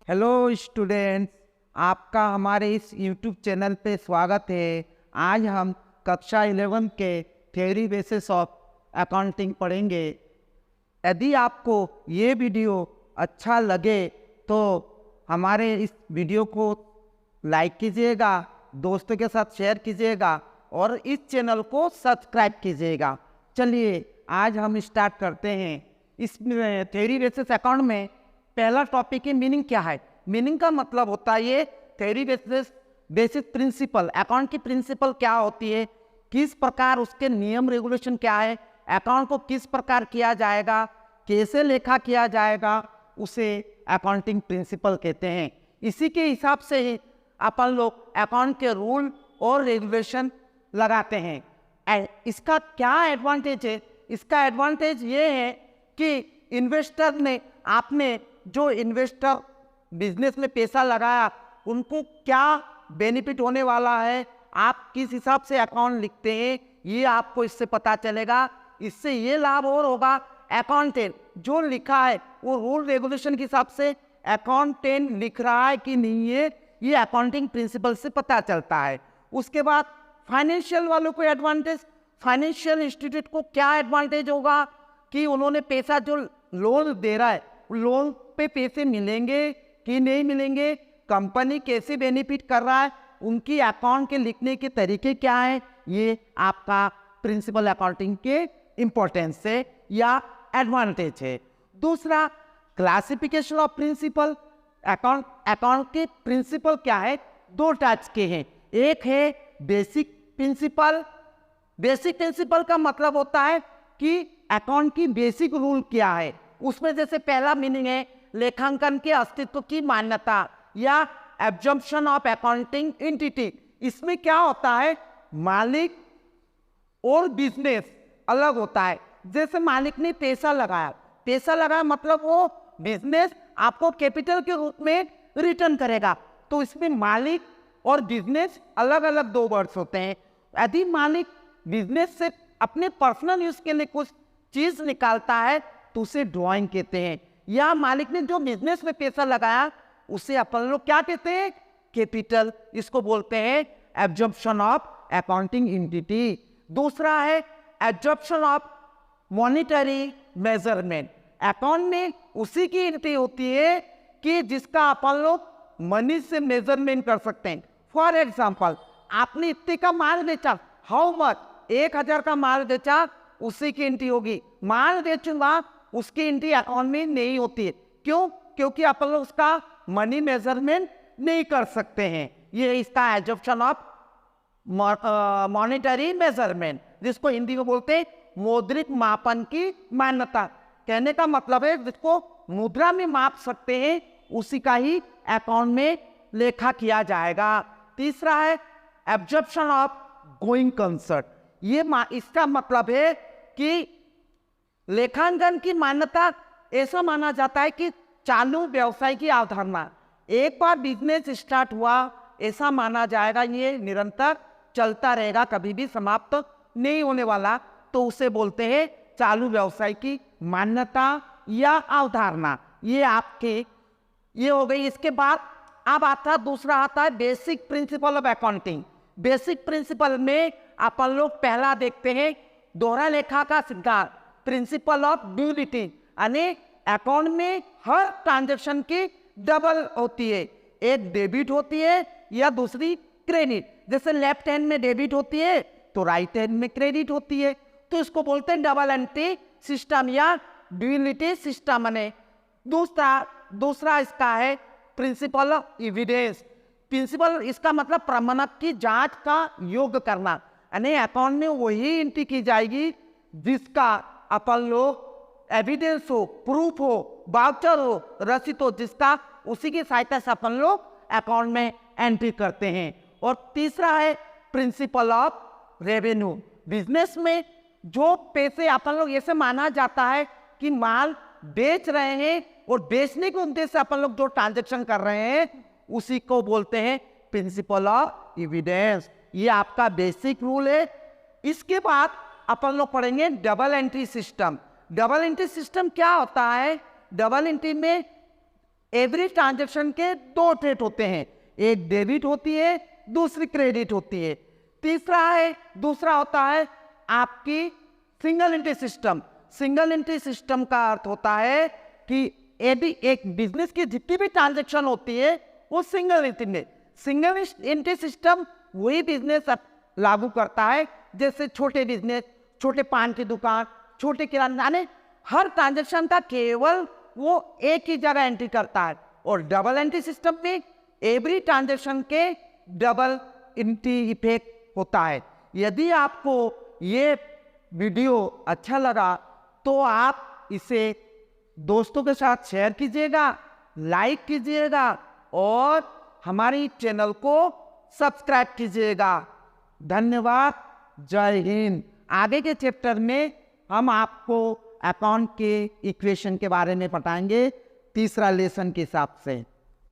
Hello students, आपका हमारे इस यूट्यूब चैनल पे स्वागत है। आज हम कक्षा 11 के थ्योरी बेसिस ऑफ अकाउंटिंग पढ़ेंगे। यदि आपको ये वीडियो अच्छा लगे तो हमारे इस वीडियो को लाइक कीजिएगा, दोस्तों के साथ शेयर कीजिएगा और इस चैनल को सब्सक्राइब कीजिएगा। चलिए आज हम स्टार्ट करते हैं। इस थ्योरी बेसिस अकाउंट में पहला टॉपिक है मीनिंग क्या है। मीनिंग का मतलब होता है ये थ्योरी बेसिक प्रिंसिपल, अकाउंट की प्रिंसिपल क्या होती है, किस प्रकार उसके नियम रेगुलेशन क्या है, अकाउंट को किस प्रकार किया जाएगा, कैसे लेखा किया जाएगा, उसे अकाउंटिंग प्रिंसिपल कहते हैं। इसी के हिसाब से ही अपन लोग अकाउंट के रूल और रेगुलेशन लगाते हैं। इसका क्या एडवांटेज है? इसका एडवांटेज ये है कि इन्वेस्टर ने, आपने जो इन्वेस्टर बिजनेस में पैसा लगाया उनको क्या बेनिफिट होने वाला है, आप किस हिसाब से अकाउंट लिखते हैं, ये आपको इससे पता चलेगा। इससे ये लाभ और होगा, अकाउंटेंट जो लिखा है वो रूल रेगुलेशन के हिसाब से अकाउंटेंट लिख रहा है कि नहीं है, ये अकाउंटिंग प्रिंसिपल से पता चलता है। उसके बाद फाइनेंशियल वालों को एडवांटेज, फाइनेंशियल इंस्टीट्यूट को क्या एडवांटेज होगा कि उन्होंने पैसा जो लोन दे रहा है, लोन पे पैसे मिलेंगे कि नहीं मिलेंगे, कंपनी कैसे बेनिफिट कर रहा है, उनकी अकाउंट के लिखने के तरीके क्या है, ये आपका प्रिंसिपल अकाउंटिंग के इंपॉर्टेंस है या एडवांटेज है। दूसरा, क्लासिफिकेशन ऑफ प्रिंसिपल। अकाउंट के प्रिंसिपल क्या है? दो टाइप्स के हैं। एक है बेसिक प्रिंसिपल। बेसिक प्रिंसिपल का मतलब होता है कि अकाउंट की बेसिक रूल क्या है। उसमें जैसे पहला मीनिंग है लेखांकन के अस्तित्व की मान्यता या एब्जम्पशन ऑफ अकाउंटिंग एंटिटी। इसमें क्या होता है, मालिक और बिजनेस अलग होता है। जैसे मालिक ने पैसा लगाया मतलब वो बिजनेस आपको कैपिटल के रूप में रिटर्न करेगा। तो इसमें मालिक और बिजनेस अलग अलग दो वर्ड्स होते हैं। यदि मालिक बिजनेस से अपने पर्सनल यूज के लिए कुछ चीज निकालता है तो उसे ड्राइंग कहते हैं। या मालिक ने जो बिजनेस में पैसा लगाया उसे अपन लोग क्या कहते हैं, कैपिटल। इसको बोलते हैं एब्जॉर्प्शन ऑफ अकाउंटिंग एंटिटी। दूसरा है absorption of monetary measurement. Account में उसी की एंट्री होती है कि जिसका अपन लोग मनी से मेजरमेंट कर सकते हैं। फॉर एग्जाम्पल, आपने इतने का माल बेचा, हाउ मच, 1000 का माल बेचा, उसी की एंट्री होगी। माल बेचूंगा उसकी एंट्री अकाउंट में नहीं होती है। क्यों? क्योंकि अपन लोग उसका मनी मेजरमेंट नहीं कर सकते हैं। ये इसका एब्जॉर्प्शन ऑफ मॉनिटरी मेजरमेंट, जिसको हिंदी में बोलते हैं मौद्रिक मापन की मान्यता। कहने का मतलब है जिसको मुद्रा में माप सकते हैं उसी का ही अकाउंट में लेखा किया जाएगा। तीसरा है एब्जॉर्प्शन ऑफ गोइंग कंसर्न। ये इसका मतलब है कि लेखांकन की मान्यता ऐसा माना जाता है कि चालू व्यवसाय की अवधारणा, एक बार बिजनेस स्टार्ट हुआ ऐसा माना जाएगा ये निरंतर चलता रहेगा, कभी भी समाप्त नहीं होने वाला। तो उसे बोलते हैं चालू व्यवसाय की मान्यता या अवधारणा। ये आपके ये हो गई। इसके बाद अब दूसरा आता है basic principle of accounting. Basic principle में अपन लोग पहला देखते हैं दोहरा लेखा का सिद्धांत, प्रिंसिपल ऑफ ड्यूलिटी। यानी अकाउंट में हर ट्रांजैक्शन की डबल होती है, एक डेबिट होती है या दूसरी क्रेडिट। जैसे लेफ्ट हैंड में डेबिट होती है तो राइट हैंड में क्रेडिट होती है। तो इसको बोलते हैं डबल एंट्री सिस्टम या ड्यूलिटी सिस्टम। दूसरा इसका है प्रिंसिपल ऑफ एविडेंस। प्रिंसिपल इसका मतलब प्रमाणक की जांच का योग्य करना, यानी अकाउंट में वही एंट्री की जाएगी जिसका अपन लोग एविडेंस हो, प्रूफ हो, वाउचर हो, रसीद हो, जिसका उसी की सहायता से अपन लोग अकाउंट में एंट्री करते हैं। और तीसरा है प्रिंसिपल ऑफ रेवेन्यू। बिजनेस में जो पैसे अपन लोग ऐसे माना जाता है कि माल बेच रहे हैं और बेचने के उद्देश्य से अपन लोग जो ट्रांजैक्शन कर रहे हैं उसी को बोलते हैं प्रिंसिपल ऑफ एविडेंस। ये आपका बेसिक रूल है। इसके बाद अपन लोग पढ़ेंगे double entry system. Double entry system क्या होता है? डबल एंट्री में एवरी ट्रांजैक्शन के दो ट्रेड होते हैं, एक डेबिट होती है, दूसरी क्रेडिट होती है। दूसरा होता है आपकी single entry system. Single entry system का अर्थ होता है कि यदि एक बिजनेस की जितनी भी ट्रांजैक्शन होती है वो सिंगल एंट्री में, सिंगल एंट्री सिस्टम वही बिजनेस लागू करता है जैसे छोटे बिजनेस, छोटे पान की दुकान, छोटे किराना, यानी हर ट्रांजैक्शन का केवल वो एक ही जगह एंट्री करता है। और डबल एंट्री सिस्टम में एवरी ट्रांजैक्शन के डबल एंट्री इफेक्ट होता है। यदि आपको ये वीडियो अच्छा लगा तो आप इसे दोस्तों के साथ शेयर कीजिएगा, लाइक कीजिएगा और हमारी चैनल को सब्सक्राइब कीजिएगा। धन्यवाद, जय हिंद। आगे के चैप्टर में हम आपको अकाउंट के इक्वेशन के बारे में बताएंगे, तीसरा लेसन के हिसाब से।